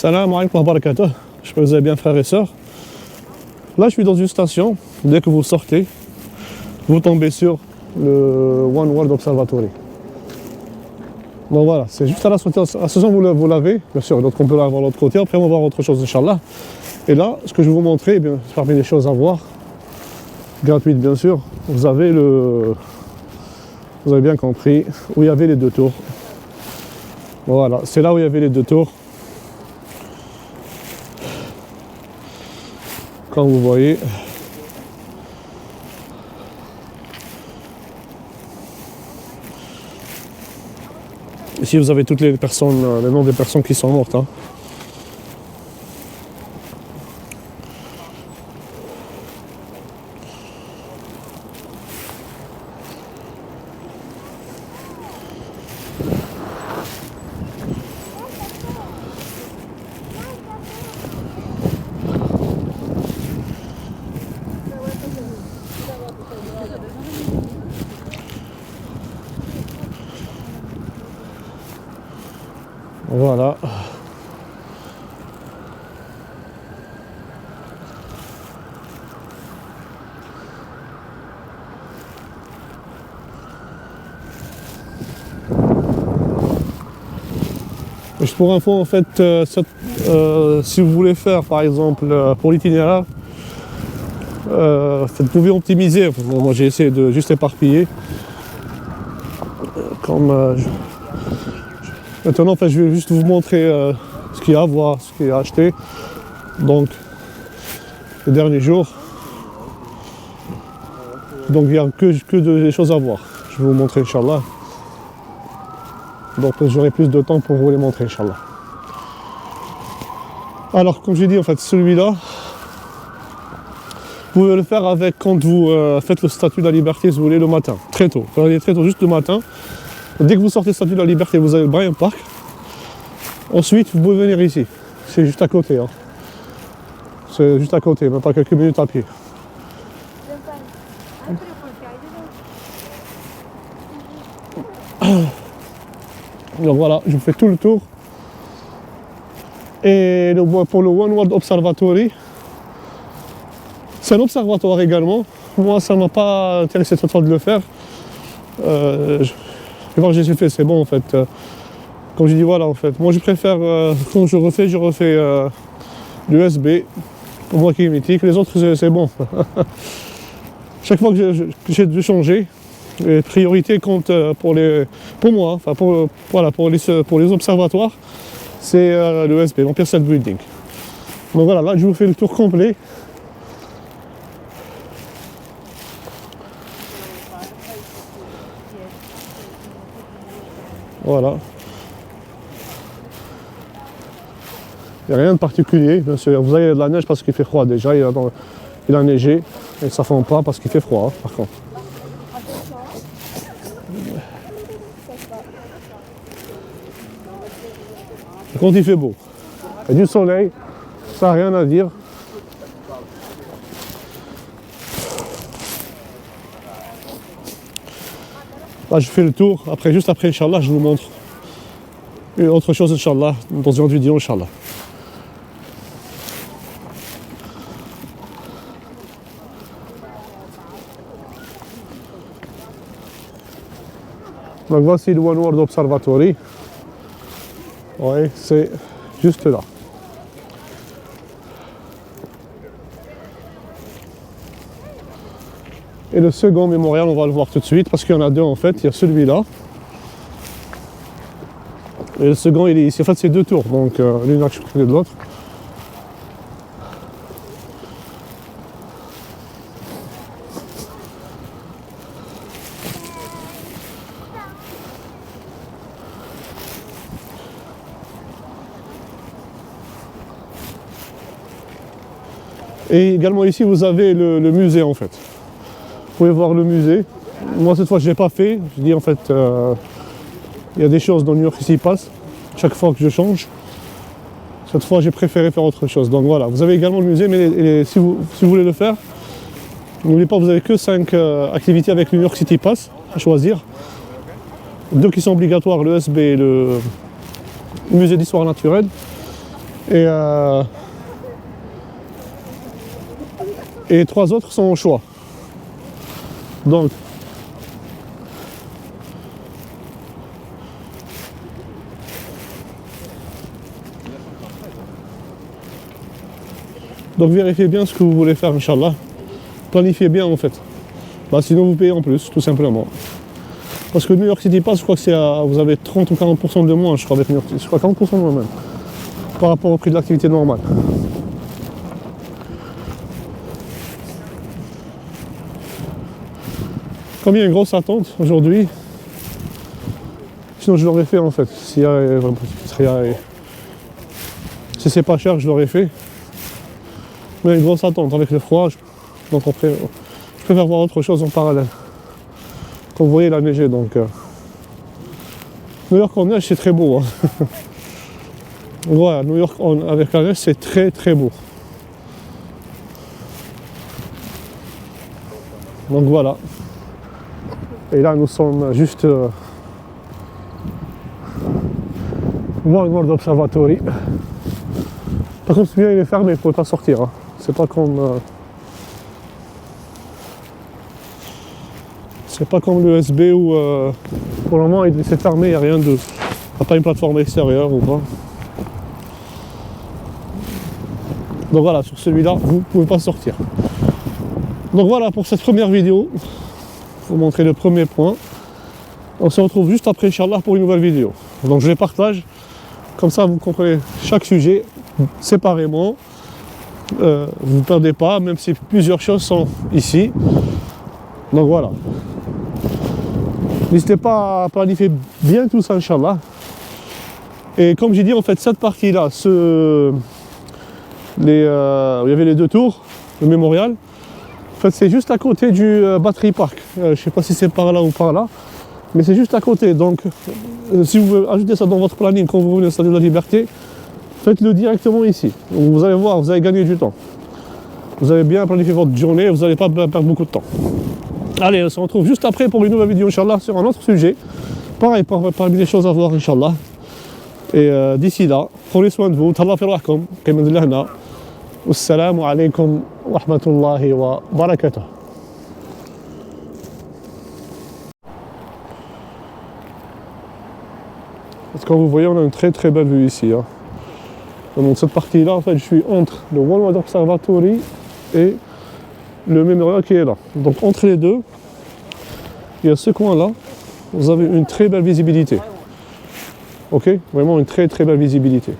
Salam alaikum wa barakatuh. J'espère que vous allez bien, frères et sœurs. Là, je suis dans une station. Dès que vous sortez, vous tombez sur le One World Observatory. Donc voilà, c'est juste à la sortie. À ce moment, vous l'avez, bien sûr, donc on peut l'avoir de l'autre côté. Après, on va voir autre chose, Inch'Allah. Et là, ce que je vais vous montrer, eh bien, c'est parmi les choses à voir, gratuites bien sûr, vous avez bien compris, où il y avait les deux tours. Voilà, c'est là où il y avait les deux tours. Comme vous voyez. Ici, vous avez toutes les personnes, les noms des personnes qui sont mortes. Hein. Voilà. Juste pour info, en fait, si vous voulez faire, par exemple, pour l'itinéraire, vous pouvez optimiser. Bon, moi, j'ai essayé de juste éparpiller. Maintenant, en fait, je vais juste vous montrer ce qu'il y a à voir, ce qu'il y a à acheter. Donc, les derniers jours. Donc, il n'y a que des choses à voir. Je vais vous montrer, Inch'Allah. Donc, j'aurai plus de temps pour vous les montrer, Inch'Allah. Alors, comme j'ai dit, en fait, celui-là, vous pouvez le faire avec quand vous faites le statut de la liberté, si vous voulez, le matin, très tôt. Très tôt, juste le matin. Dès que vous sortez le statut de la liberté, vous avez le Bryant Park. Ensuite, vous pouvez venir ici. C'est juste à côté. Hein. C'est juste à côté, même pas quelques minutes à pied. Donc voilà, je vous fais tout le tour. Et pour le One World Observatory, c'est un observatoire également. Moi, ça ne m'a pas intéressé cette fois de le faire. Je vais voir, j'ai fait, c'est bon en fait. Comme j'ai dit, voilà en fait. Moi, je préfère, quand je refais l'USB. Pour moi qui est mythique. Les autres, c'est bon. Chaque fois que j'ai dû changer, les priorités comptent pour moi, enfin pour les observatoires, c'est l'USB, l'Empire State Building. Donc voilà, là, je vous fais le tour complet. Voilà. Il n'y a rien de particulier, bien sûr. Vous avez de la neige parce qu'il fait froid déjà. Il a neigé et ça ne fond pas parce qu'il fait froid, hein, par contre. Quand il fait beau, il y a du soleil, ça n'a rien à dire. Là, je fais le tour. Juste après, Inch'Allah, je vous montre autre chose, Inch'Allah, dans une autre vidéo, Inch'Allah. Donc voici le One World Observatory. Oui, c'est juste là. Et le second mémorial, on va le voir tout de suite parce qu'il y en a deux en fait. Il y a celui-là. Et le second, il est ici. En fait, c'est deux tours, donc l'une à côté de l'autre. Et également ici, vous avez le musée en fait. Vous pouvez voir le musée. Moi, cette fois, je ne l'ai pas fait. Je dis en fait, il y a des choses dans New York qui s'y passent. Chaque fois que je change. Cette fois, j'ai préféré faire autre chose. Donc voilà, vous avez également le musée, mais si vous voulez le faire, n'oubliez pas, vous n'avez que 5 activités avec le New York City Pass à choisir. 2 qui sont obligatoires, le SB et le musée d'histoire naturelle. Et 3 autres sont au choix. Donc vérifiez bien ce que vous voulez faire, Inch'Allah. Planifiez bien en fait. Bah, sinon vous payez en plus, tout simplement. Parce que New York City Pass, je crois que c'est vous avez 30 ou 40% de moins, je crois, avec New York City. Je crois 40% de moins même. Par rapport au prix de l'activité normale. Comme il y a une grosse attente aujourd'hui, sinon je l'aurais fait en fait. Si c'est pas cher, je l'aurais fait. Mais il y a une grosse attente avec le froid, donc après, je préfère voir autre chose en parallèle. Comme vous voyez, il a neigé, donc New York en neige, c'est très beau. Hein. Voilà, New York avec la neige, c'est très très beau. Donc voilà. Et là, nous sommes juste One World Observatory. Par contre, celui-là, il est fermé, il ne faut pas sortir. Hein. C'est pas comme l'ESB où pour le moment il s'est fermé, il n'y a rien de. Il n'y a pas une plateforme extérieure ou pas. Donc voilà, sur celui-là, vous ne pouvez pas sortir. Donc voilà pour cette première vidéo. Vous montrer le premier point. On se retrouve juste après, Inch'Allah, pour une nouvelle vidéo. Donc je les partage. Comme ça, vous comprenez chaque sujet séparément. Vous ne perdez pas, même si plusieurs choses sont ici. Donc voilà. N'hésitez pas à planifier bien tout ça, Inch'Allah. Et comme j'ai dit, en fait, cette partie-là, où il y avait les 2 tours, le mémorial, en fait, c'est juste à côté du Battery Park. Je ne sais pas si c'est par là ou par là, mais c'est juste à côté. Donc, si vous voulez ajouter ça dans votre planning quand vous venez au Stade de la Liberté, faites-le directement ici. Donc, vous allez voir, vous allez gagner du temps. Vous allez bien planifier votre journée, vous n'allez pas perdre beaucoup de temps. Allez, on se retrouve juste après pour une nouvelle vidéo, Inch'Allah, sur un autre sujet. Pareil, parmi les choses à voir, Inch'Allah. Et d'ici là, prenez soin de vous. Tallah fi rahkum. Wassalamu alaikum wa rahmatullahi wa barakatuh. Parce que comme vous voyez, on a une très très belle vue ici. Hein. Donc cette partie-là, en fait, je suis entre le One World Observatory et le mémorial qui est là. Donc entre les deux, il y a ce coin-là, vous avez une très belle visibilité. Ok, vraiment une très très belle visibilité.